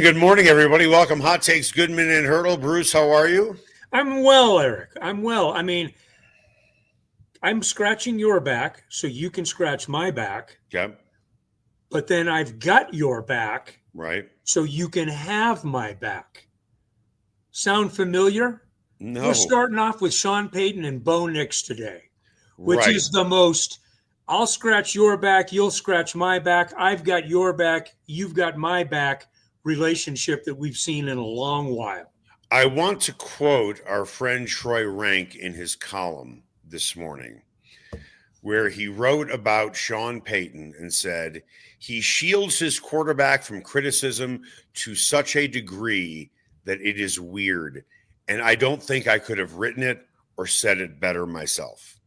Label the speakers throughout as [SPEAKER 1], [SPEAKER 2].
[SPEAKER 1] And good morning, everybody. Welcome, Hot Takes, Goodman and Haertl. Bruce, how are you?
[SPEAKER 2] I'm well, Eric. I'm well. I mean, I'm scratching your back so you can scratch my back.
[SPEAKER 1] Yep.
[SPEAKER 2] But then I've got your back.
[SPEAKER 1] Right.
[SPEAKER 2] So you can have my back. Sound familiar?
[SPEAKER 1] No.
[SPEAKER 2] We're starting off with Sean Payton and Bo Nix today, which
[SPEAKER 1] right.
[SPEAKER 2] is the most I'll scratch your back, you'll scratch my back, I've got your back, you've got my back relationship that we've seen in a long while.
[SPEAKER 1] I want to quote our friend Troy Rank in his column this morning, where he wrote about Sean Payton and said, he shields his quarterback from criticism to such a degree that it is weird. And I don't think I could have written it or said it better myself.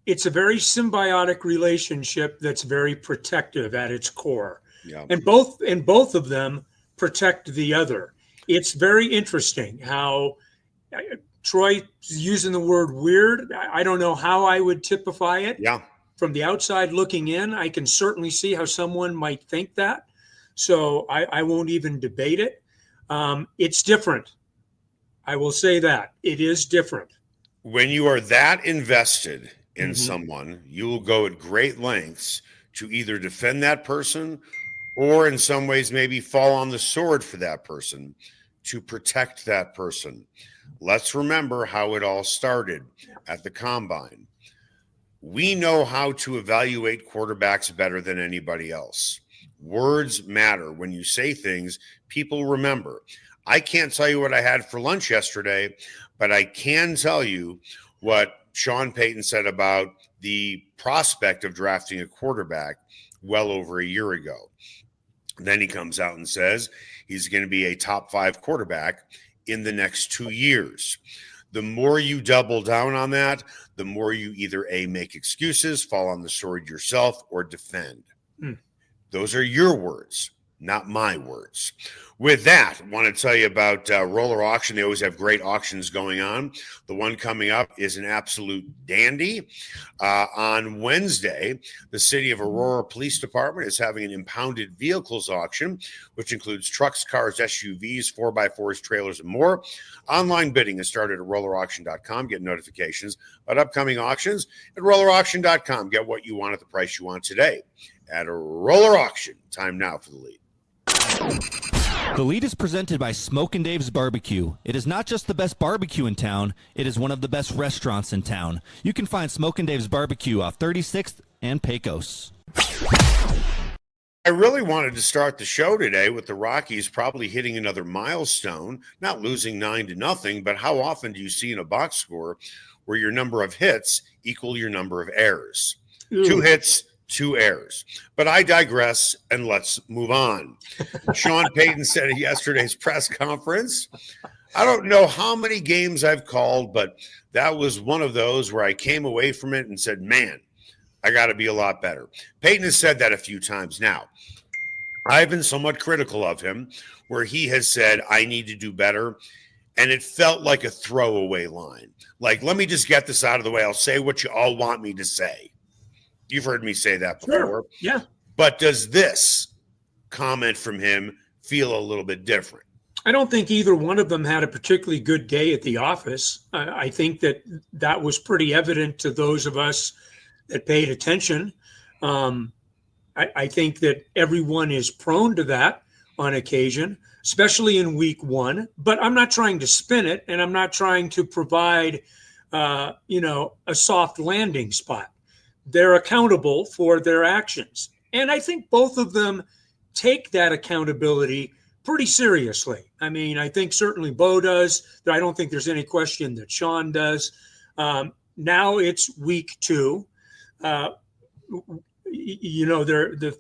[SPEAKER 2] It's a very symbiotic relationship that's very protective at its core.
[SPEAKER 1] Yeah.
[SPEAKER 2] And both of them protect the other. It's very interesting how Troy using the word weird. I don't know how I would typify it.
[SPEAKER 1] Yeah.
[SPEAKER 2] From the outside looking in, I can certainly see how someone might think that. So I won't even debate it. It's different. I will say that. It is different.
[SPEAKER 1] When you are that invested in someone, you will go at great lengths to either defend that person or in some ways maybe fall on the sword for that person to protect that person. Let's remember how it all started at the combine. We know how to evaluate quarterbacks better than anybody else. Words matter. When you say things, people remember. I can't tell you what I had for lunch yesterday, but I can tell you what Sean Payton said about the prospect of drafting a quarterback well over a year ago. Then he comes out and says he's going to be a top 5 quarterback in the next 2 years. The more you double down on that, the more you either A, make excuses, fall on the sword yourself, or defend. Those are your words, not my words. With that, I want to tell you about Roller Auction. They always have great auctions going on. The one coming up is an absolute dandy. On Wednesday, the City of Aurora Police Department is having an impounded vehicles auction, which includes trucks, cars, SUVs, 4x4s, trailers, and more. Online bidding has started at rollerauction.com. Get notifications about upcoming auctions at rollerauction.com. Get what you want at the price you want today at a Roller Auction. Time now for the lead.
[SPEAKER 3] The lead is presented by Smokin' Dave's Barbecue. It is not just the best barbecue in town, it is one of the best restaurants in town. You can find Smokin' Dave's Barbecue off 36th and Pecos.
[SPEAKER 1] I really wanted to start the show today with the Rockies probably hitting another milestone, not losing 9-0, but how often do you see in a box score where your number of hits equal your number of errors? 2 hits, 2 errors. But I digress, and let's move on. Sean Payton said at yesterday's press conference, I don't know how many games I've called, but that was one of those where I came away from it and said, man, I got to be a lot better. Payton has said that a few times now. I've been somewhat critical of him where he has said, I need to do better. And it felt like a throwaway line. Like, let me just get this out of the way. I'll say what you all want me to say. You've heard me say that before.
[SPEAKER 2] Sure. Yeah.
[SPEAKER 1] But does this comment from him feel a little bit different?
[SPEAKER 2] I don't think either one of them had a particularly good day at the office. I think that was pretty evident to those of us that paid attention. I think that everyone is prone to that on occasion, especially in week 1. But I'm not trying to spin it, and I'm not trying to provide, a soft landing spot. They're accountable for their actions. And I think both of them take that accountability pretty seriously. I mean, I think certainly Bo does. I don't think there's any question that Sean does. Now it's week 2. The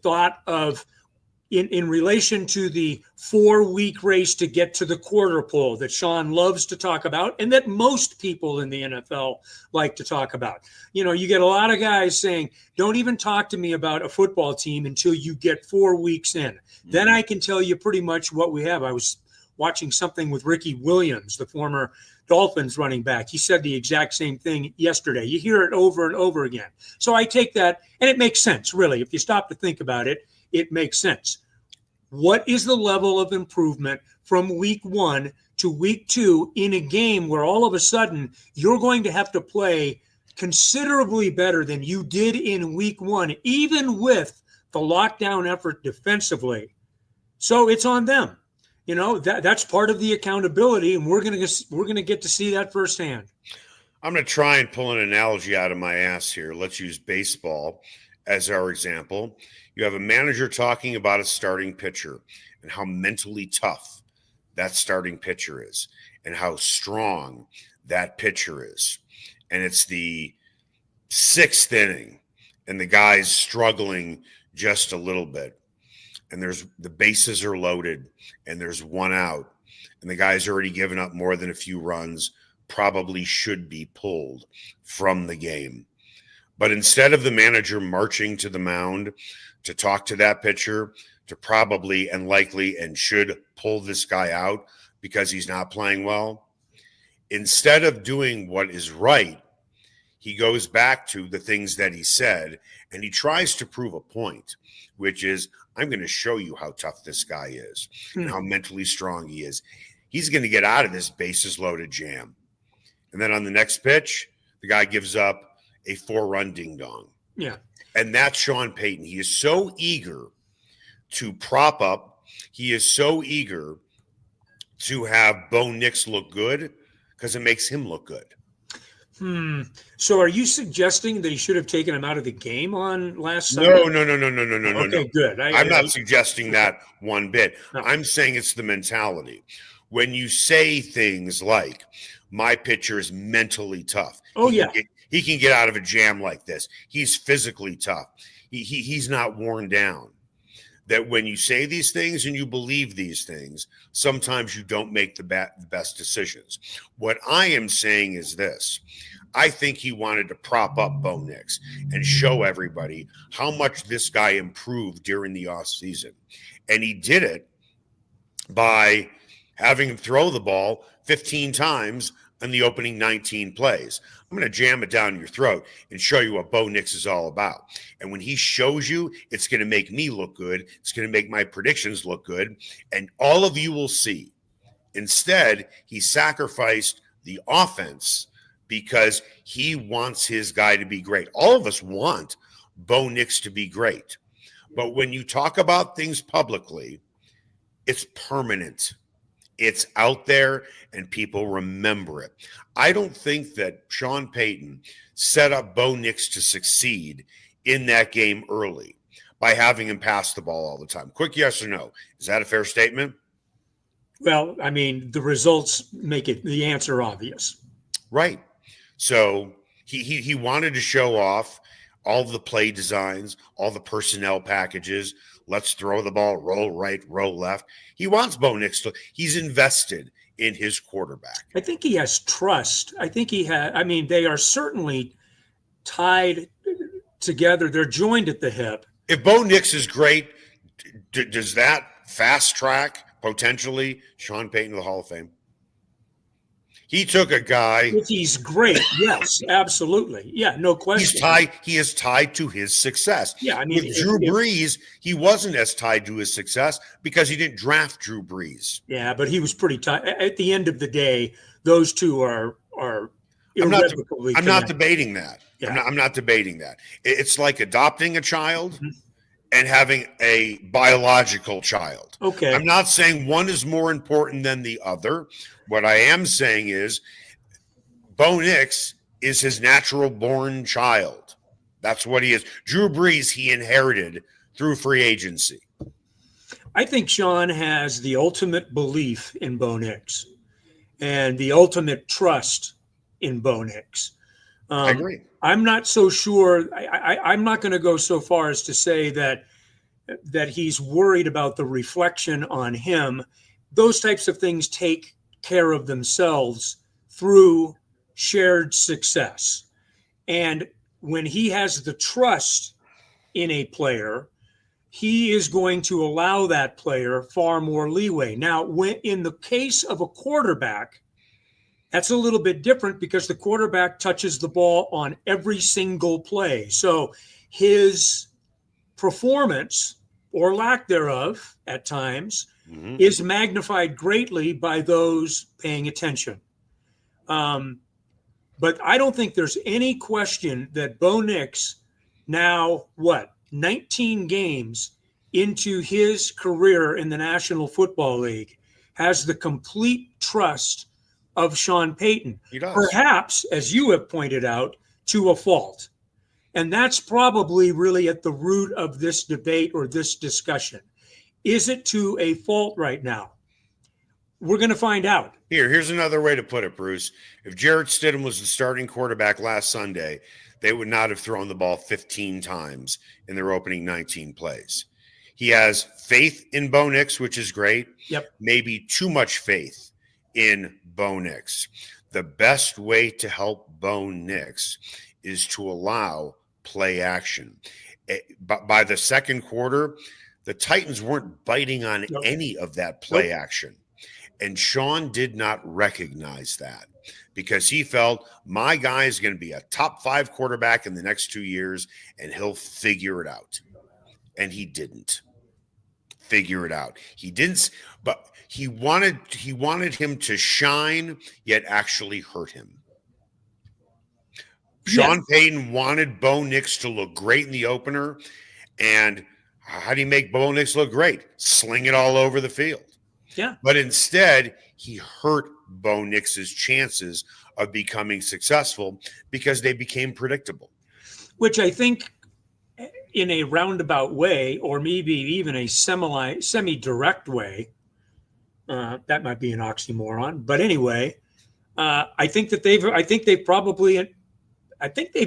[SPEAKER 2] thought of in relation to the 4-week race to get to the quarter pole that Sean loves to talk about and that most people in the NFL like to talk about. You get a lot of guys saying, don't even talk to me about a football team until you get 4 weeks in. Then I can tell you pretty much what we have. I was watching something with Ricky Williams, the former Dolphins running back. He said the exact same thing yesterday. You hear it over and over again. So I take that, and it makes sense, really. If you stop to think about it, it makes sense. What is the level of improvement from week 1 to week 2 in a game where all of a sudden you're going to have to play considerably better than you did in week 1, even with the lockdown effort defensively? So it's on them. That's part of the accountability, and we're going to get to see that firsthand.
[SPEAKER 1] I'm going to try and pull an analogy out of my ass here. Let's use baseball as our example. You have a manager talking about a starting pitcher and how mentally tough that starting pitcher is and how strong that pitcher is. And it's the 6th inning and the guy's struggling just a little bit. And the bases are loaded and there's 1 out and the guy's already given up more than a few runs, probably should be pulled from the game. But instead of the manager marching to the mound to talk to that pitcher, to probably and likely and should pull this guy out because he's not playing well, instead of doing what is right, he goes back to the things that he said and he tries to prove a point, which is, I'm going to show you how tough this guy is and how mentally strong he is. He's going to get out of this bases loaded jam. And then on the next pitch, the guy gives up a 4-run ding dong.
[SPEAKER 2] Yeah.
[SPEAKER 1] And that's Sean Payton. He is so eager to prop up. He is so eager to have Bo Nix look good because it makes him look good.
[SPEAKER 2] So are you suggesting that he should have taken him out of the game on last Sunday?
[SPEAKER 1] No.
[SPEAKER 2] Okay, good.
[SPEAKER 1] I'm not suggesting that one bit.
[SPEAKER 2] No.
[SPEAKER 1] I'm saying it's the mentality. When you say things like, my pitcher is mentally tough. He can get out of a jam like this. He's physically tough. He's not worn down. That when you say these things and you believe these things, sometimes you don't make the best decisions. What I am saying is this. I think he wanted to prop up Bo Nix and show everybody how much this guy improved during the offseason. And he did it by having him throw the ball 15 times in the opening 19 plays. I'm going to jam it down your throat and show you what Bo Nix is all about. And when he shows you, it's going to make me look good. It's going to make my predictions look good. And all of you will see. Instead, he sacrificed the offense because he wants his guy to be great. All of us want Bo Nix to be great. But when you talk about things publicly, it's permanent. It's out there and people remember it. I don't think that Sean Payton set up Bo Nix to succeed in that game early by having him pass the ball all the time. Quick yes or no. Is that a fair statement?
[SPEAKER 2] Well, I mean, the results make it the answer obvious.
[SPEAKER 1] Right. So he wanted to show off all the play designs, all the personnel packages. Let's throw the ball, roll right, roll left. He wants Bo Nix to. He's invested in his quarterback.
[SPEAKER 2] I think he has trust. I think he had. I mean, they are certainly tied together. They're joined at the hip.
[SPEAKER 1] If Bo Nix is great, does that fast track potentially Sean Payton to the Hall of Fame? He took a guy.
[SPEAKER 2] If he's great, yes, absolutely. Yeah, no question.
[SPEAKER 1] He is tied to his success.
[SPEAKER 2] Yeah, I mean,
[SPEAKER 1] with Drew Brees, he wasn't as tied to his success because he didn't draft Drew Brees.
[SPEAKER 2] Yeah, but he was pretty tied. At the end of the day, those two are irrevocably
[SPEAKER 1] I'm not debating that.
[SPEAKER 2] Yeah.
[SPEAKER 1] I'm not debating that. It's like adopting a child and having a biological child.
[SPEAKER 2] Okay.
[SPEAKER 1] I'm not saying one is more important than the other. What I am saying is Bo Nix is his natural born child. That's what he is. Drew Brees, he inherited through free agency.
[SPEAKER 2] I think Sean has the ultimate belief in Bo Nix and the ultimate trust in Bo Nix.
[SPEAKER 1] I agree.
[SPEAKER 2] I'm not so sure. I'm not going to go so far as to say that he's worried about the reflection on him. Those types of things take care of themselves through shared success. And when he has the trust in a player, he is going to allow that player far more leeway. Now, when in the case of a quarterback, that's a little bit different because the quarterback touches the ball on every single play. So his performance or lack thereof at times,
[SPEAKER 1] Mhm.
[SPEAKER 2] is magnified greatly by those paying attention. But I don't think there's any question that Bo Nix, now 19 games into his career in the National Football League, has the complete trust of Sean Payton.
[SPEAKER 1] He does.
[SPEAKER 2] Perhaps, as you have pointed out, to a fault. And that's probably really at the root of this debate or this discussion. Is it to a fault right now? We're going to find out.
[SPEAKER 1] Here's another way to put it, Bruce. If Jarrett Stidham was the starting quarterback last Sunday, they would not have thrown the ball 15 times in their opening 19 plays. He has faith in Bo Nix, which is great.
[SPEAKER 2] Yep.
[SPEAKER 1] Maybe too much faith in Bo Nix. The best way to help Bo Nix is to allow play action. By the second quarter, the Titans weren't biting on any of that play action. And Sean did not recognize that because he felt my guy is going to be a top 5 quarterback in the next 2 years and he'll figure it out. And he didn't figure it out. He didn't, but he wanted him to shine, yet actually hurt him. Sean Payton wanted Bo Nix to look great in the opener. And how do you make Bo Nix look great? Sling it all over the field.
[SPEAKER 2] Yeah.
[SPEAKER 1] But instead, he hurt Bo Nix's chances of becoming successful because they became predictable.
[SPEAKER 2] Which I think in a roundabout way, or maybe even a semi-direct way, that might be an oxymoron. But anyway, I think they've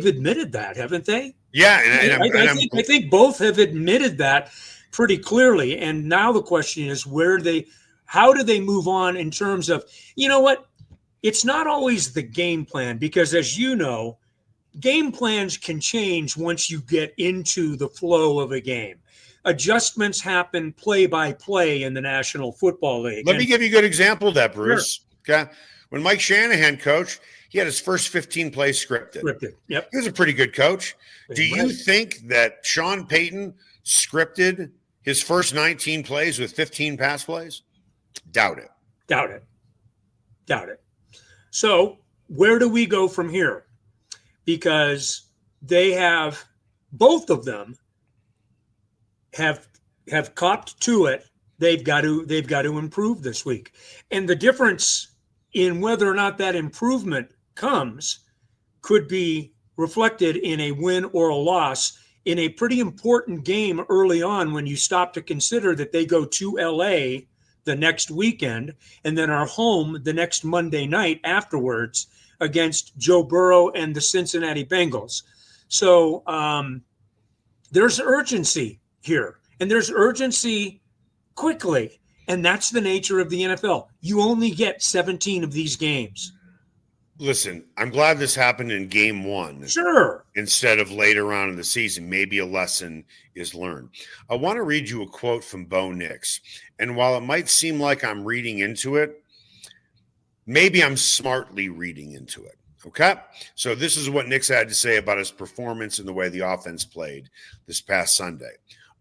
[SPEAKER 2] admitted that, haven't they?
[SPEAKER 1] Yeah.
[SPEAKER 2] I think both have admitted that pretty clearly. And now the question is how do they move on in terms of, you know what? It's not always the game plan because, as you know, game plans can change once you get into the flow of a game. Adjustments happen play by play in the National Football League.
[SPEAKER 1] Let me give you a good example of that, Bruce. Sure. Okay. When Mike Shanahan coached, he had his first 15 plays scripted.
[SPEAKER 2] Yep.
[SPEAKER 1] He was a pretty good coach. Do you think that Sean Payton scripted his first 19 plays with 15 pass plays? Doubt it. So where do we go from here? Because both of them have copped to it. They've got to improve this week. And the difference in whether or not that improvement comes could be reflected in a win or a loss in a pretty important game early on when you stop to consider that they go to LA the next weekend and then are home the next Monday night afterwards against Joe Burrow and the Cincinnati Bengals. So there's urgency here, and there's urgency quickly, and that's the nature of the NFL. You only get 17 of these games. Listen, I'm glad this happened in game 1.
[SPEAKER 2] Sure.
[SPEAKER 1] Instead of later on in the season. Maybe a lesson is learned. I want to read you a quote from Bo Nix. And while it might seem like I'm reading into it, maybe I'm smartly reading into it. Okay? So this is what Nix had to say about his performance and the way the offense played this past Sunday.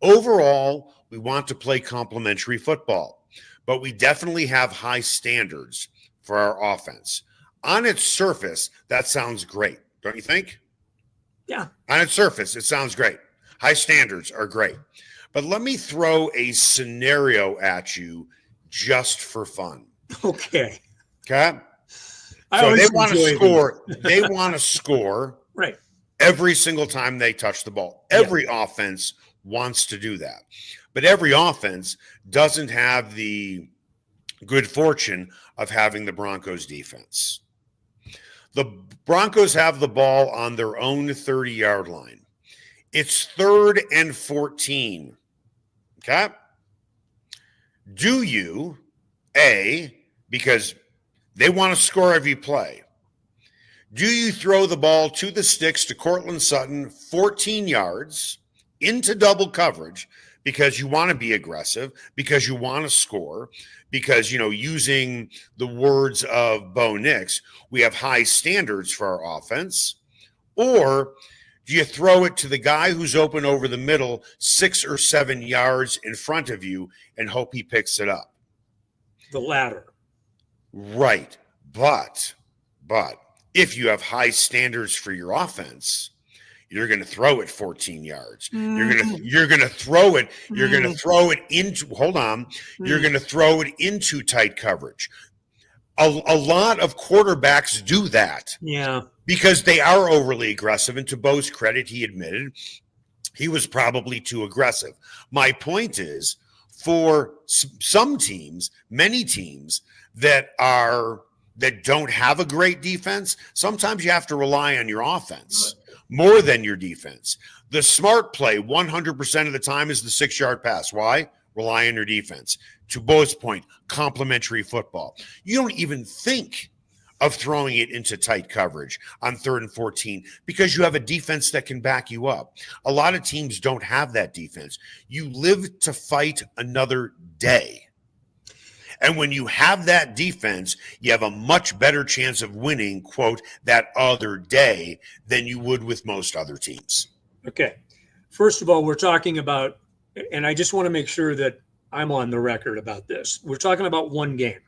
[SPEAKER 1] Overall, we want to play complementary football, but we definitely have high standards for our offense. On its surface, that sounds great, don't you think?
[SPEAKER 2] Yeah.
[SPEAKER 1] On its surface, it sounds great. High standards are great. But let me throw a scenario at you just for fun.
[SPEAKER 2] Okay.
[SPEAKER 1] Okay? So they want to score. They want to score
[SPEAKER 2] right
[SPEAKER 1] every single time they touch the ball. Every offense wants to do that. But every offense doesn't have the good fortune of having the Broncos defense. The Broncos have the ball on their own 30-yard line. It's 3rd and 14. Okay? Do you, because they want to score every play, do you throw the ball to the sticks to Cortland Sutton 14 yards into double coverage because you want to be aggressive, because you want to score, because, using the words of Bo Nix, we have high standards for our offense? Or Do you throw it to the guy who's open over the middle, 6 or 7 yards in front of you, and hope he picks it up?
[SPEAKER 2] The latter.
[SPEAKER 1] Right. But if you have high standards for your offense, you're going to throw it 14 yards. You're going to throw it. You're going to throw it into. Hold on. You're going to throw it into tight coverage. A lot of quarterbacks do that.
[SPEAKER 2] Yeah.
[SPEAKER 1] Because they are overly aggressive. And to Bo's credit, he admitted he was probably too aggressive. My point is, for some teams, many teams that don't have a great defense, sometimes you have to rely on your offense more than your defense. The smart play 100% of the time is the 6-yard pass. Why? Rely on your defense. To Bo's point, complementary football. You don't even think of throwing it into tight coverage on 3rd and 14 because you have a defense that can back you up. A lot of teams don't have that defense. You live to fight another day. And when you have that defense, you have a much better chance of winning, quote, that other day than you would with most other teams.
[SPEAKER 2] Okay. First of all, we're talking about, and I just want to make sure that I'm on the record about this. We're talking about one game.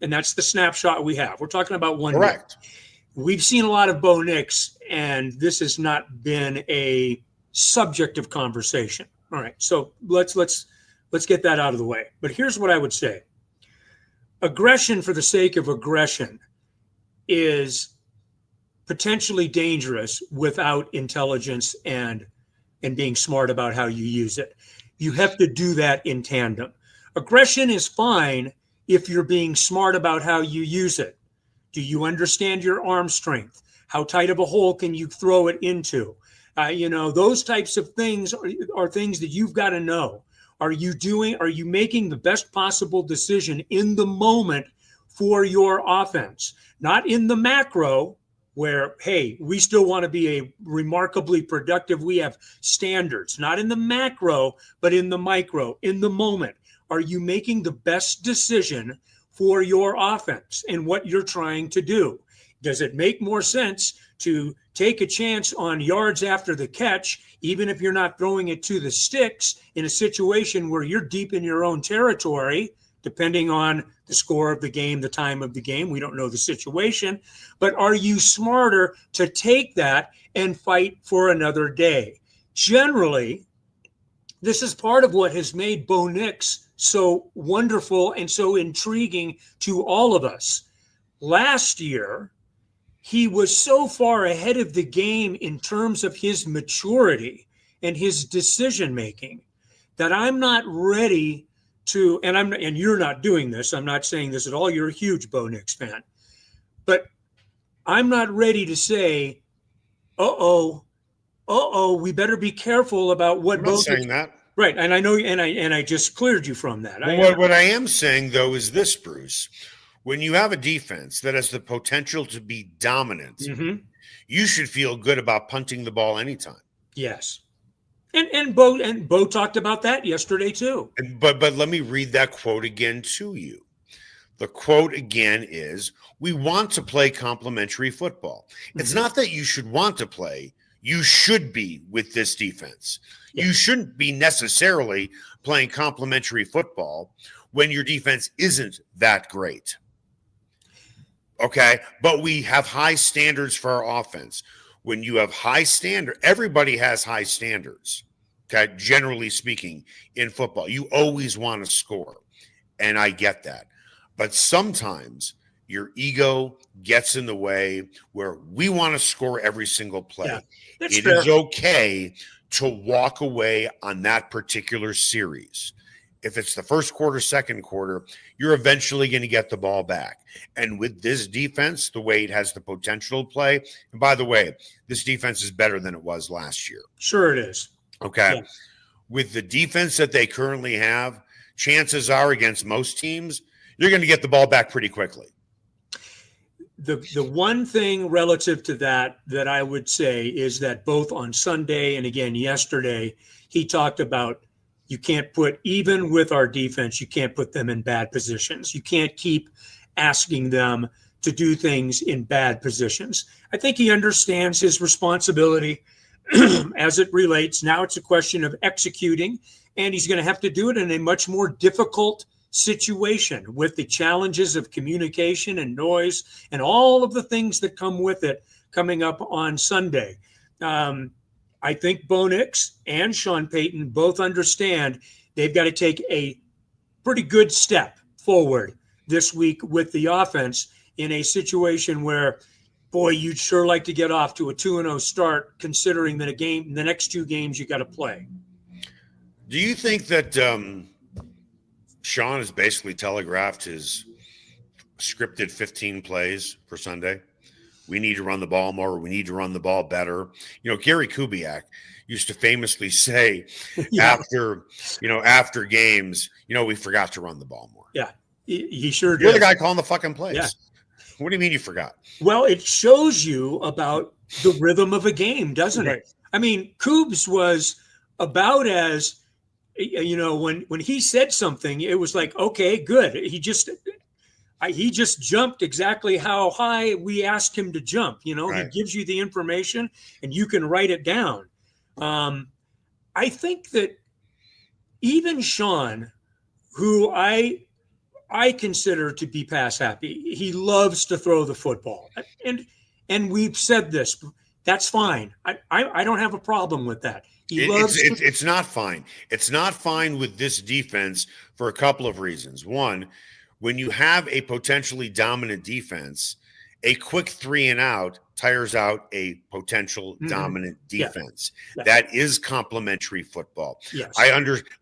[SPEAKER 2] And that's the snapshot we have. We're talking about one.
[SPEAKER 1] Correct.
[SPEAKER 2] Game. We've seen a lot of Bo Nix, and this has not been a subject of conversation. All right, so let's get that out of the way. But here's what I would say: aggression for the sake of aggression is potentially dangerous without intelligence and being smart about how you use it. You have to do that in tandem. Aggression is fine if you're being smart about how you use it. Do you understand your arm strength? How tight of a hole can you throw it into? Those types of things are things that you've got to know. Are you making the best possible decision in the moment for your offense? Not in the macro where, hey, we still want to be a remarkably productive. We have standards, not in the macro, but in the micro, in the moment. Are you making the best decision for your offense and what you're trying to do? Does it make more sense to take a chance on yards after the catch, even if you're not throwing it to the sticks, in a situation where you're deep in your own territory, depending on the score of the game, the time of the game? We don't know the situation. But are you smarter to take that and fight for another day? Generally, this is part of what has made Bo Nix so wonderful and so intriguing to all of us. Last year, he was so far ahead of the game in terms of his maturity and his decision-making that I'm not ready to, and you're not doing this, I'm not saying this at all, you're a huge Bo Nix fan, but I'm not ready to say, we better be careful about what
[SPEAKER 1] I'm not saying that.
[SPEAKER 2] Right, and I know, and I just cleared you from that.
[SPEAKER 1] Well, what I am saying, though, is this, Bruce. When you have a defense that has the potential to be dominant, you should feel good about punting the ball anytime.
[SPEAKER 2] Yes, and Bo talked about that yesterday too.
[SPEAKER 1] But let me read that quote again to you. The quote again is, "We want to play complementary football." It's not that you should want to play. You should be with this defense. Yeah. You shouldn't be necessarily playing complementary football when your defense isn't that great. Okay? But we have high standards for our offense. When you have high standard, everybody has high standards. Okay? Generally speaking, in football, you always want to score. And I get that. But sometimes your ego gets in the way where we want to score every single play. Yeah, it is okay to walk away on that particular series. If it's the first quarter, second quarter, you're eventually going to get the ball back. And with this defense, the way it has the potential to play, and by the way, this defense is better than it was last year.
[SPEAKER 2] Sure it is.
[SPEAKER 1] Okay.
[SPEAKER 2] Yeah.
[SPEAKER 1] With the defense that they currently have, chances are against most teams, you're going to get the ball back pretty quickly.
[SPEAKER 2] The one thing relative to that I would say is that both on Sunday and again yesterday, he talked about you can't put, even with our defense, you can't put them in bad positions. You can't keep asking them to do things in bad positions. I think he understands his responsibility as it relates. Now it's a question of executing, and he's going to have to do it in a much more difficult situation with the challenges of communication and noise and all of the things that come with it coming up on Sunday. I think Bo Nix and Sean Payton both understand they've got to take a pretty good step forward this week with the offense in a situation where, boy, you'd sure like to get off to a 2-0 start, considering that the next two games you got to play.
[SPEAKER 1] Do you think that Sean has basically telegraphed his scripted 15 plays for Sunday? We need to run the ball more. We need to run the ball better. Gary Kubiak used to famously say after games, we forgot to run the ball more.
[SPEAKER 2] Yeah, he sure did.
[SPEAKER 1] You're the guy calling the fucking plays.
[SPEAKER 2] Yeah.
[SPEAKER 1] What do you mean you forgot?
[SPEAKER 2] Well, it shows you about the rhythm of a game, doesn't it? I mean, Kubes was about as, when he said something, it was like, okay, good. He just jumped exactly how high we asked him to jump. Right. He gives you the information and you can write it down. I think that even Sean, who I consider to be pass happy, he loves to throw the football. And we've said this. That's fine. I don't have a problem with that. It's
[SPEAKER 1] not fine. It's not fine with this defense for a couple of reasons. One, when you have a potentially dominant defense, a quick 3 and out tires out a potential dominant defense.
[SPEAKER 2] Yeah.
[SPEAKER 1] That is complementary football.
[SPEAKER 2] Yes.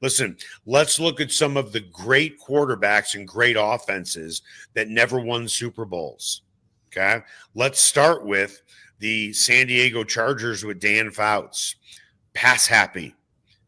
[SPEAKER 1] Listen, let's look at some of the great quarterbacks and great offenses that never won Super Bowls. Okay. Let's start with the San Diego Chargers with Dan Fouts. Pass happy.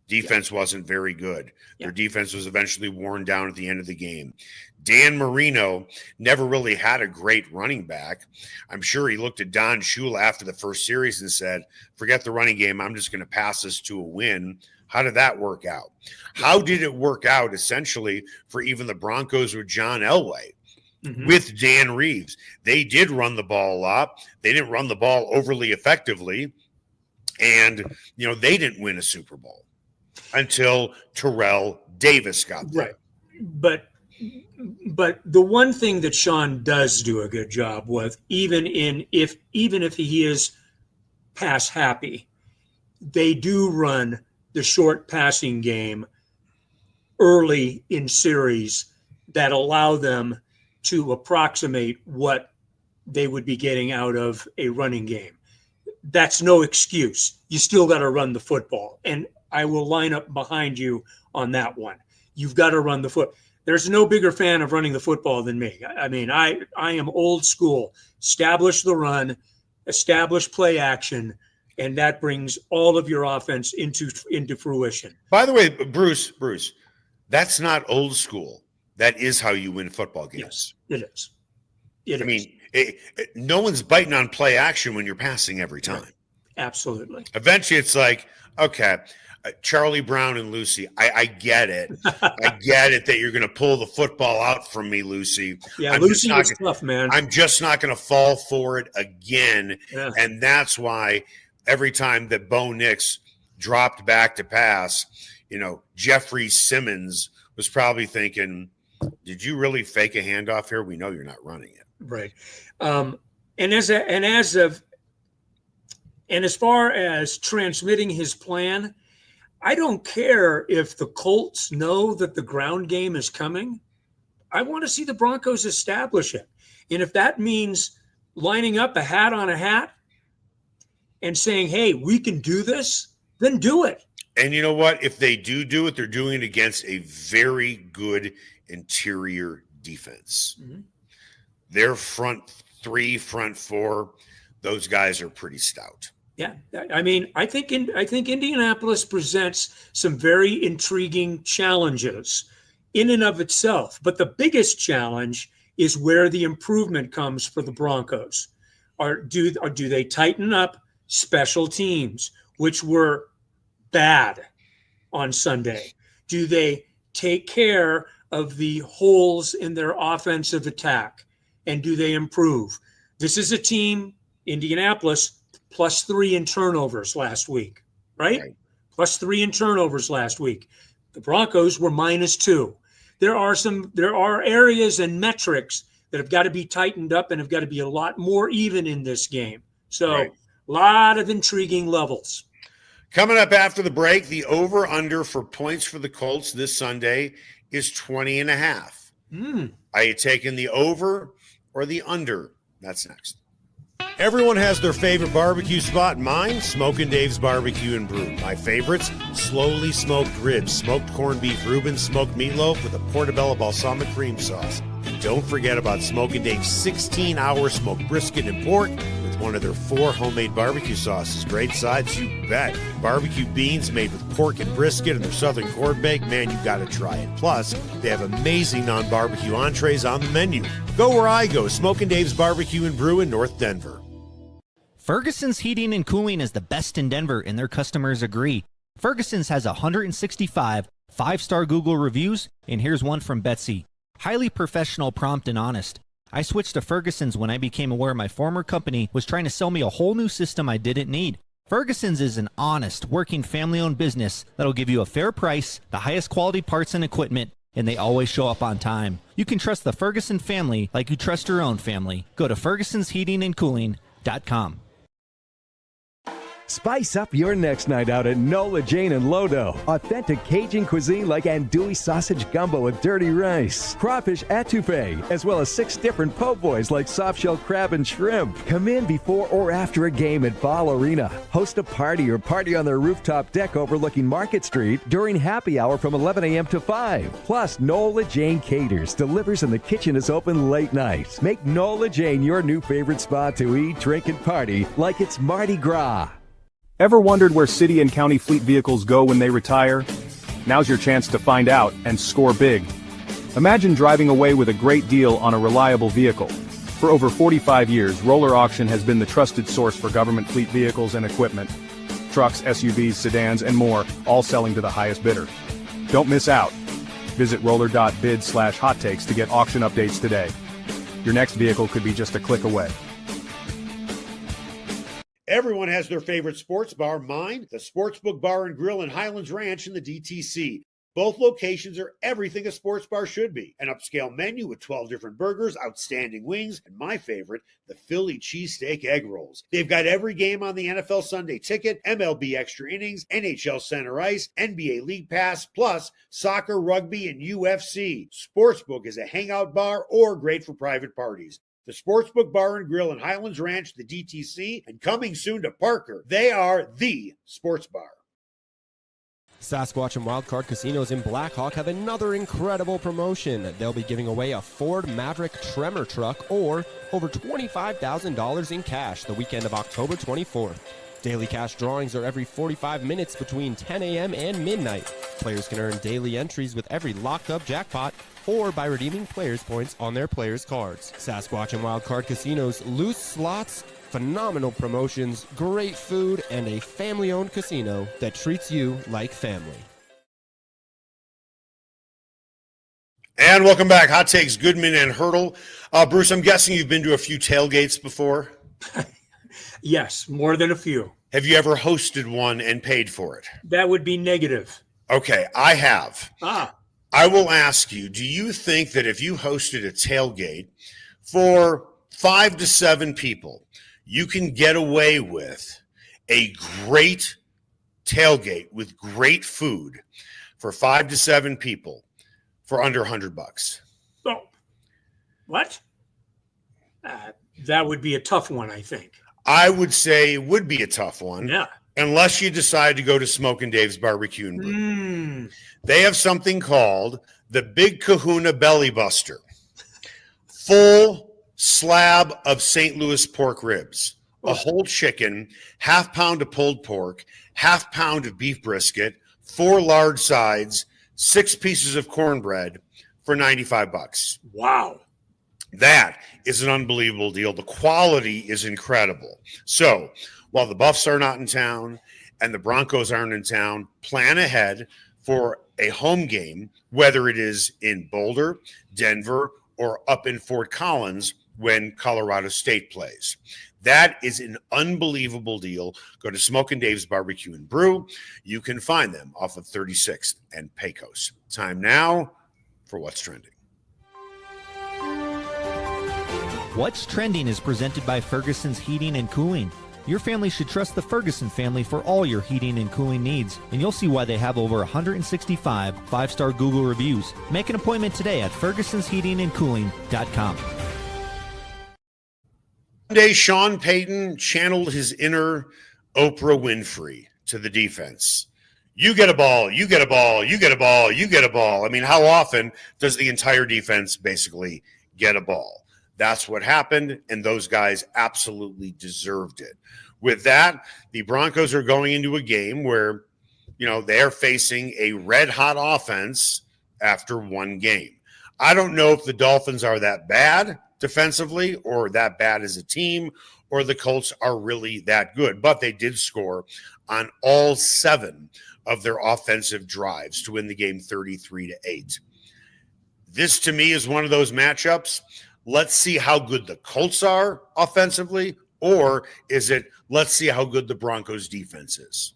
[SPEAKER 1] Defense wasn't very good. Their defense was eventually worn down at the end of the game. Dan Marino never really had a great running back. I'm sure he looked at Don Shula after the first series and said, forget the running game. I'm just going to pass this to a win. How did that work out? How did it work out essentially for even the Broncos with John Elway? With Dan Reeves? They did run the ball a lot. They didn't run the ball overly effectively. And, they didn't win a Super Bowl until Terrell Davis got there.
[SPEAKER 2] Right. But the one thing that Sean does do a good job with, even if he is pass happy, they do run the short passing game early in series that allow them to approximate what they would be getting out of a running game. That's no excuse. You still got to run the football. And I will line up behind you on that one. You've got to run the foot. There's no bigger fan of running the football than me. I mean, I am old school. Establish the run, establish play action, and that brings all of your offense into fruition.
[SPEAKER 1] By the way, Bruce, that's not old school. That is how you win football games.
[SPEAKER 2] Yes, it is.
[SPEAKER 1] I mean, no one's biting on play action when you're passing every time.
[SPEAKER 2] Right. Absolutely.
[SPEAKER 1] Eventually, it's like, okay, Charlie Brown and Lucy, I get it. I get it that you're going to pull the football out from me, Lucy.
[SPEAKER 2] Yeah, Lucy was tough, man.
[SPEAKER 1] I'm just not going to fall for it again. Yeah. And that's why every time that Bo Nix dropped back to pass, Jeffrey Simmons was probably thinking, did you really fake a handoff here? We know you're not running it.
[SPEAKER 2] Right. And as far as transmitting his plan, I don't care if the Colts know that the ground game is coming. I want to see the Broncos establish it. And if that means lining up a hat on a hat and saying, hey, we can do this, then do it.
[SPEAKER 1] And you know what? If they do it, they're doing it against a very good interior defense. Their front three, front four, those guys are pretty stout.
[SPEAKER 2] Yeah, I mean, I think Indianapolis presents some very intriguing challenges in and of itself. But the biggest challenge is where the improvement comes for the Broncos. Do they tighten up special teams, which were bad on Sunday? Do they take care of the holes in their offensive attack? And do they improve? This is a team, Indianapolis, +3 in turnovers last week, right? +3 in turnovers last week. The Broncos were -2. There are areas and metrics that have got to be tightened up and have got to be a lot more even in this game. So a lot of intriguing levels.
[SPEAKER 1] Coming up after the break, the over-under for points for the Colts this Sunday is 20.5. Are you taking the over or the under? That's next. Everyone has their favorite barbecue spot. Mine, Smokin' Dave's Barbecue and Brew. My favorites, slowly smoked ribs, smoked corned beef Reuben, smoked meatloaf with a portobello balsamic cream sauce. And don't forget about Smokin' Dave's 16-hour smoked brisket and pork with one of their 4 homemade barbecue sauces. Great sides, you bet. Barbecue beans made with pork and brisket and their southern corned bake. Man, you got to try it. Plus, they have amazing non-barbecue entrees on the menu. Go where I go, Smokin' Dave's Barbecue and Brew in North Denver.
[SPEAKER 3] Ferguson's Heating and Cooling is the best in Denver, and their customers agree. Ferguson's has 165 5-star Google reviews, and here's one from Betsy. Highly professional, prompt, and honest. I switched to Ferguson's when I became aware my former company was trying to sell me a whole new system I didn't need. Ferguson's is an honest, working, family-owned business that'll give you a fair price, the highest quality parts and equipment, and they always show up on time. You can trust the Ferguson family like you trust your own family. Go to fergusonsheatingandcooling.com.
[SPEAKER 4] Spice up your next night out at Nola Jane and Lodo. Authentic Cajun cuisine like andouille sausage gumbo with dirty rice, crawfish etouffee, as well as 6 different po' boys like soft-shell crab and shrimp. Come in before or after a game at Ball Arena. Host a party or party on their rooftop deck overlooking Market Street during happy hour from 11 a.m. to 5. Plus, Nola Jane caters, delivers, and the kitchen is open late night. Make Nola Jane your new favorite spot to eat, drink, and party like it's Mardi Gras.
[SPEAKER 5] Ever wondered where city and county fleet vehicles go when they retire? Now's your chance to find out and score big. Imagine driving away with a great deal on a reliable vehicle. For over 45 years, Roller Auction has been the trusted source for government fleet vehicles and equipment. Trucks, SUVs, sedans, and more, all selling to the highest bidder. Don't miss out. Visit roller.bid/hot takes to get auction updates today. Your next vehicle could be just a click away.
[SPEAKER 1] Everyone has their favorite sports bar. Mine, the Sportsbook Bar and Grill in Highlands Ranch in the DTC. Both locations are everything a sports bar should be. An upscale menu with 12 different burgers, outstanding wings, and my favorite, the Philly cheesesteak egg rolls. They've got every game on the NFL Sunday Ticket, MLB Extra Innings, NHL Center Ice, NBA League Pass, plus soccer, rugby, and UFC. Sportsbook is a hangout bar or great for private parties. The Sportsbook Bar and Grill in Highlands Ranch, the DTC, and coming soon to Parker. They are the sports bar.
[SPEAKER 6] Sasquatch and Wildcard Casinos in Black Hawk have another incredible promotion. They'll be giving away a Ford Maverick Tremor truck or over $25,000 in cash the weekend of October 24th. Daily cash drawings are every 45 minutes between 10 a.m. and midnight. Players can earn daily entries with every locked-up jackpot or by redeeming players' points on their players' cards. Sasquatch and Wildcard Casinos, loose slots, phenomenal promotions, great food, and a family-owned casino that treats you like family.
[SPEAKER 1] And welcome back. Hot Takes, Goodman and Haertl. Bruce, I'm guessing you've been to a few tailgates before?
[SPEAKER 2] Yes, more than a few.
[SPEAKER 1] Have you ever hosted one and paid for it?
[SPEAKER 2] That would be negative.
[SPEAKER 1] Okay, I have.
[SPEAKER 2] Ah.
[SPEAKER 1] I will ask you, do you think that if you hosted a tailgate for 5 to 7 people, you can get away with a great tailgate with great food for 5 to 7 people for under $100?
[SPEAKER 2] Oh, what? That would be a tough one, I think.
[SPEAKER 1] I would say it would be a tough one.
[SPEAKER 2] Yeah.
[SPEAKER 1] Unless you decide to go to Smokin' Dave's Barbecue and Brew. They have something called the Big Kahuna Belly Buster. Full slab of St. Louis pork ribs, a whole chicken, half pound of pulled pork, half pound of beef brisket, 4 large sides, 6 pieces of cornbread for $95.
[SPEAKER 2] Wow.
[SPEAKER 1] That is an unbelievable deal. The quality is incredible. So while the Buffs are not in town and the Broncos aren't in town, plan ahead for a home game, whether it is in Boulder, Denver, or up in Fort Collins. when Colorado State plays. That is an unbelievable deal. Go to Smokin' Dave's Barbecue and Brew. You can find them off of 36th and Pecos. Time now for What's Trending.
[SPEAKER 3] What's Trending is presented by Ferguson's Heating and Cooling. Your family should trust the Ferguson family for all your heating and cooling needs, and you'll see why they have over 165 5-star Google reviews. Make an appointment today at fergusonsheatingandcooling.com.
[SPEAKER 1] Monday, Sean Payton channeled his inner Oprah Winfrey to the defense. You get a ball, you get a ball, you get a ball, you get a ball. I mean, how often does the entire defense basically get a ball? That's what happened, and those guys absolutely deserved it. With that, the Broncos are going into a game where, they're facing a red-hot offense after one game. I don't know if the Dolphins are that bad defensively or that bad as a team, or the Colts are really that good, but they did score on all 7 of their offensive drives to win the game 33-8. This, to me, is one of those matchups. Let's see how good the Colts are offensively, or is it let's see how good the Broncos defense is?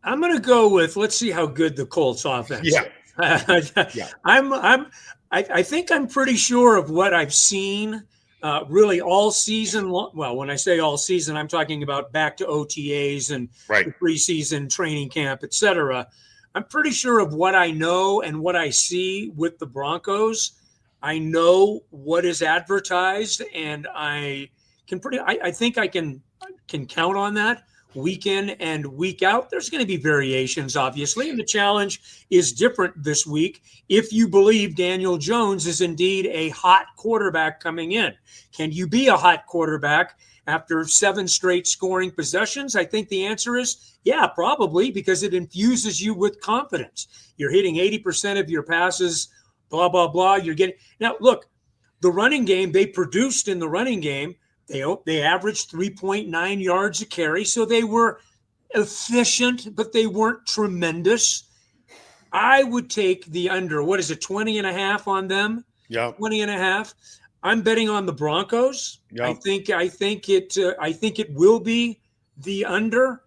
[SPEAKER 2] I'm going to go with let's see how good the Colts offense is.
[SPEAKER 1] Yeah.
[SPEAKER 2] I think I'm pretty sure of what I've seen really all season long. Well, when I say all season, I'm talking about back to OTAs and the preseason training camp, et cetera. I'm pretty sure of what I know and what I see with the Broncos. I know what is advertised, and I think I can count on that week in and week out. There's going to be variations, obviously, and the challenge is different this week. If you believe Daniel Jones is indeed a hot quarterback coming in, can you be a hot quarterback after 7 straight scoring possessions? I think the answer is yeah, probably, because it infuses you with confidence. You're hitting 80% of your passes, blah, blah, blah. You're getting now. Look, the running game, they produced in the running game. They averaged 3.9 yards a carry, so they were efficient, but they weren't tremendous. I would take the under. What is it, 20.5 on them?
[SPEAKER 1] Yeah,
[SPEAKER 2] 20.5. I'm betting on the Broncos.
[SPEAKER 1] Yeah.
[SPEAKER 2] I think it will be the under.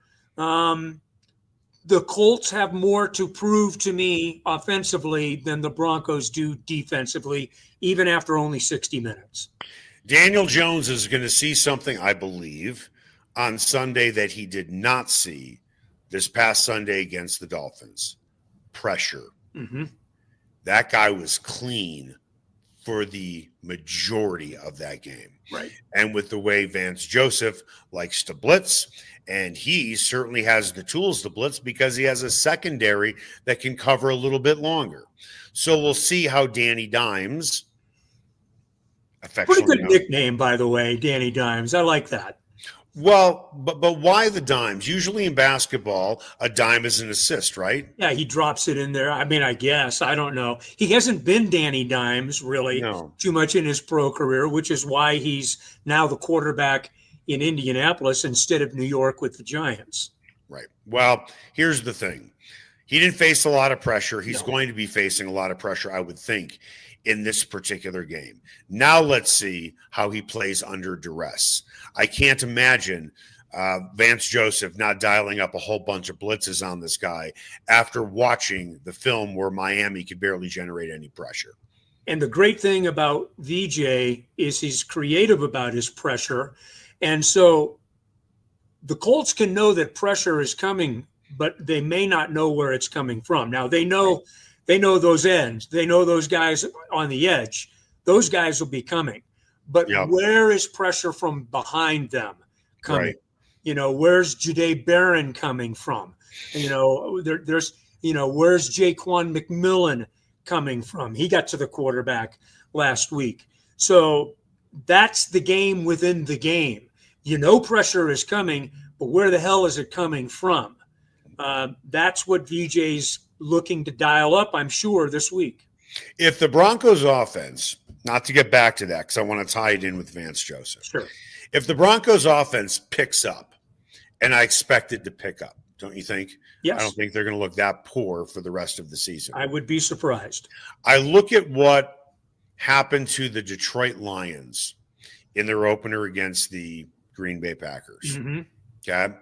[SPEAKER 2] The Colts have more to prove to me offensively than the Broncos do defensively, even after only 60 minutes.
[SPEAKER 1] Daniel Jones is going to see something, I believe, on Sunday that he did not see this past Sunday against the Dolphins. Pressure.
[SPEAKER 2] Mm-hmm.
[SPEAKER 1] That guy was clean for the majority of that game.
[SPEAKER 2] Right.
[SPEAKER 1] And with the way Vance Joseph likes to blitz, and he certainly has the tools to blitz because he has a secondary that can cover a little bit longer. So we'll see how Danny Dimes,
[SPEAKER 2] pretty good nickname, by the way, Danny Dimes. I like that.
[SPEAKER 1] Well, but why the dimes? Usually in basketball, a dime is an assist, right?
[SPEAKER 2] Yeah, he drops it in there. I mean, I guess. I don't know. He hasn't been Danny Dimes really too much in his pro career, which is why he's now the quarterback in Indianapolis instead of New York with the Giants.
[SPEAKER 1] Right. Well, here's the thing. He didn't face a lot of pressure. He's going to be facing a lot of pressure, I would think, in this particular game. Now let's see how he plays under duress. I can't imagine Vance Joseph not dialing up a whole bunch of blitzes on this guy after watching the film where Miami could barely generate any pressure.
[SPEAKER 2] And the great thing about VJ is he's creative about his pressure. And so the Colts can know that pressure is coming, but they may not know where it's coming from. Now they know those ends. They know those guys on the edge. Those guys will be coming. But where is pressure from behind them coming?
[SPEAKER 1] Right.
[SPEAKER 2] You know, where's Jahdae Barron coming from? You know, there's where's Jaquan McMillan coming from? He got to the quarterback last week. So that's the game within the game. You know pressure is coming, but where the hell is it coming from? That's what VJ's looking to dial up, I'm sure, this week.
[SPEAKER 1] If the Broncos offense, not to get back to that because I want to tie it in with Vance Joseph.
[SPEAKER 2] Sure.
[SPEAKER 1] If the Broncos offense picks up, and I expect it to pick up, don't you think?
[SPEAKER 2] Yes.
[SPEAKER 1] I don't think they're going to look that poor for the rest of the season.
[SPEAKER 2] I would be surprised.
[SPEAKER 1] I look at what happened to the Detroit Lions in their opener against the Green Bay Packers.
[SPEAKER 2] Mm-hmm.
[SPEAKER 1] Okay.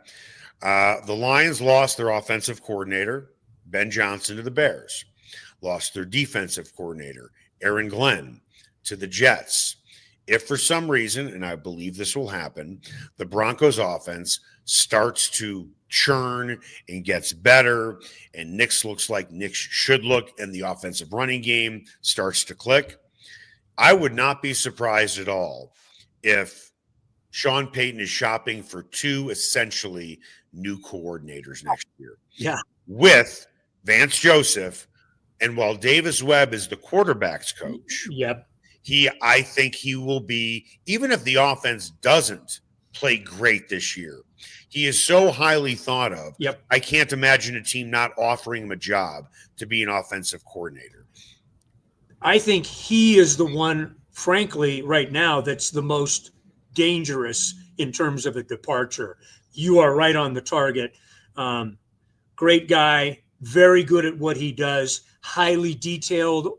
[SPEAKER 1] The Lions lost their offensive coordinator, Ben Johnson, to the Bears, lost their defensive coordinator, Aaron Glenn, to the Jets. If for some reason, and I believe this will happen, the Broncos offense starts to churn and gets better, and Nix looks like Nix should look, and the offensive running game starts to click, I would not be surprised at all if Sean Payton is shopping for 2 essentially new coordinators next year.
[SPEAKER 2] Yeah.
[SPEAKER 1] With Vance Joseph, and while Davis Webb is the quarterback's coach,
[SPEAKER 2] Yep.
[SPEAKER 1] I think he will be, even if the offense doesn't play great this year, he is so highly thought of.
[SPEAKER 2] Yep.
[SPEAKER 1] I can't imagine a team not offering him a job to be an offensive coordinator.
[SPEAKER 2] I think he is the one, frankly, right now that's the most dangerous in terms of a departure. You are right on the target. Great guy, very good at what he does, highly detailed,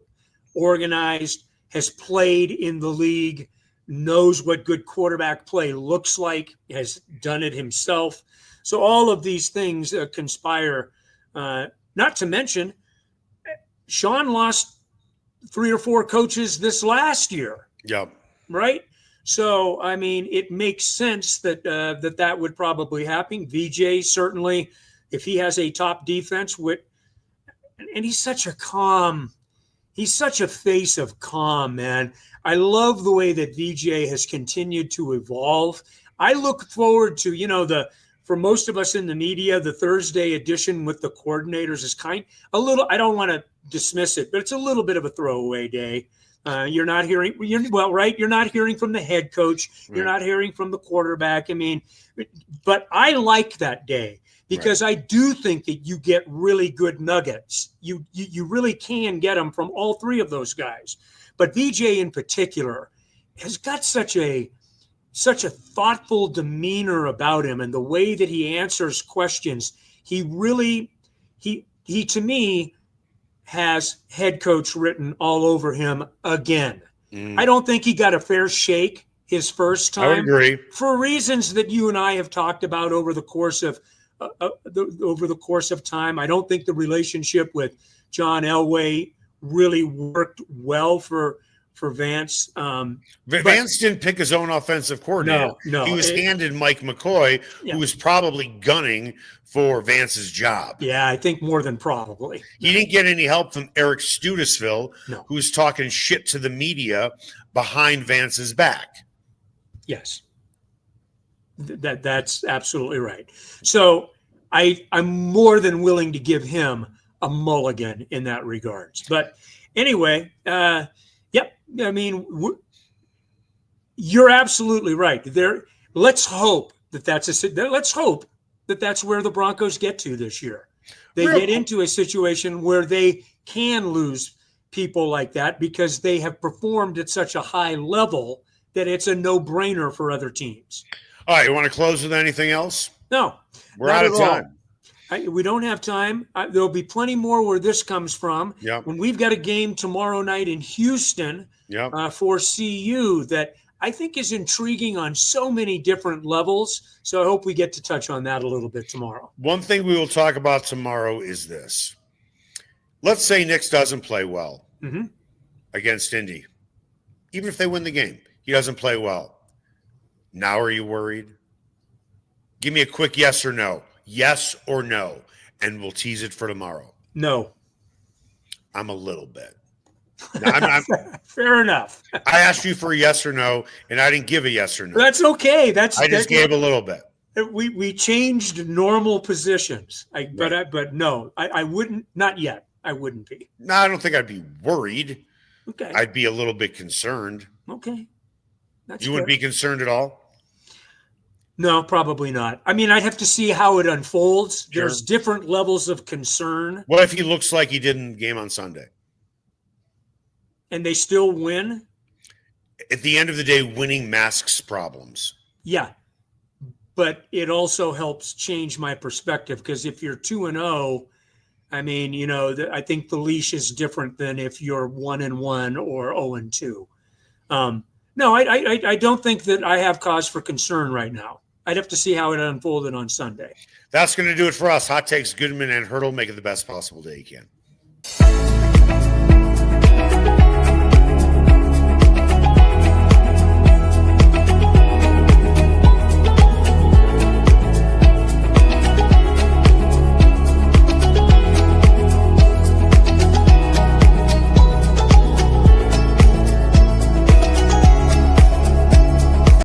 [SPEAKER 2] organized, has played in the league, knows what good quarterback play looks like, has done it himself. So all of these things conspire. Not to mention, Sean lost 3 or 4 coaches this last year.
[SPEAKER 1] Yep.
[SPEAKER 2] Right? So, I mean, it makes sense that that would probably happen. VJ, certainly, if he has a top defense, and he's such a face of calm, man. I love the way that VJ has continued to evolve. I look forward to, for most of us in the media, the Thursday edition with the coordinators is a little, I don't want to dismiss it, but it's a little bit of a throwaway day. You're not hearing from the head coach. You're not hearing from the quarterback. I mean, but I like that day because I do think that you get really good nuggets. You really can get them from all 3 of those guys. But VJ in particular has got such a thoughtful demeanor about him, and the way that he answers questions, he to me has head coach written all over him again. I don't think he got a fair shake his first time.
[SPEAKER 1] I would agree.
[SPEAKER 2] For reasons that you and I have talked about over the course of time. I don't think the relationship with John Elway really worked well for Vance.
[SPEAKER 1] Vance didn't pick his own offensive coordinator.
[SPEAKER 2] No.
[SPEAKER 1] He was handed Mike McCoy, who was probably gunning for Vance's job.
[SPEAKER 2] Yeah, I think more than probably.
[SPEAKER 1] He didn't get any help from Eric Studesville,
[SPEAKER 2] No.
[SPEAKER 1] who was talking shit to the media behind Vance's back.
[SPEAKER 2] Yes. That's absolutely right. So I'm more than willing to give him a mulligan in that regards. But anyway, yep. I mean, you're absolutely right. Let's hope that that's where the Broncos get to this year. They get into a situation where they can lose people like that because they have performed at such a high level that it's a no-brainer for other teams.
[SPEAKER 1] All right, you want to close with anything else?
[SPEAKER 2] No.
[SPEAKER 1] We're out of time.
[SPEAKER 2] We don't have time. There'll be plenty more where this comes from.
[SPEAKER 1] Yep.
[SPEAKER 2] When we've got a game tomorrow night in Houston for CU that I think is intriguing on so many different levels. So I hope we get to touch on that a little bit tomorrow.
[SPEAKER 1] One thing we will talk about tomorrow is this. Let's say Nix doesn't play well against Indy. Even if they win the game, he doesn't play well. Now are you worried? Give me a quick yes or no. Yes or no, and we'll tease it for tomorrow.
[SPEAKER 2] No.
[SPEAKER 1] I'm a little bit. No,
[SPEAKER 2] Fair enough.
[SPEAKER 1] I asked you for a yes or no, and I didn't give a yes or no.
[SPEAKER 2] That's okay.
[SPEAKER 1] I just gave a little bit.
[SPEAKER 2] We changed normal positions. But no, I wouldn't. Not yet. I wouldn't be.
[SPEAKER 1] No, I don't think I'd be worried.
[SPEAKER 2] Okay.
[SPEAKER 1] I'd be a little bit concerned.
[SPEAKER 2] Okay.
[SPEAKER 1] You wouldn't be concerned at all?
[SPEAKER 2] No, probably not. I mean, I'd have to see how it unfolds.
[SPEAKER 1] Sure.
[SPEAKER 2] There's different levels of concern.
[SPEAKER 1] What if he looks like he did in the game on Sunday?
[SPEAKER 2] And they still win?
[SPEAKER 1] At the end of the day, winning masks problems.
[SPEAKER 2] Yeah. But it also helps change my perspective because if you're 2-0, I mean, I think the leash is different than if you're 1-1 or 0-2. No, I don't think that I have cause for concern right now. I'd have to see how it unfolded on Sunday.
[SPEAKER 1] That's going to do it for us. Hot Takes, Goodman and Haertl. Make it the best possible day you can.